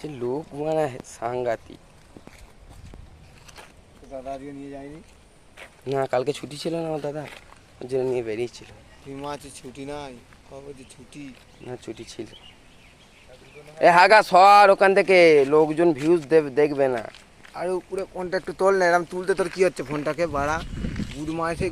যে লোক মানে সাংঘাতিক। দাদা আজকে নিয়ে যায়নি? না, কালকে ছুটি ছিল না আমার দাদা, ওই জন্য নিয়ে বেরিয়েছিল। মাঝে ছুটি নাই, কবে যে ছুটি? না, ছুটি ছিল। এ হাগা সর ওখান থেকে, লোকজন ভিউজ দেখবে না। আরে উপরে ফোনটা একটু তোল না, এরকম তুলতে তোর কি হচ্ছে ফোনটাকে বাড়া? গুড মাসে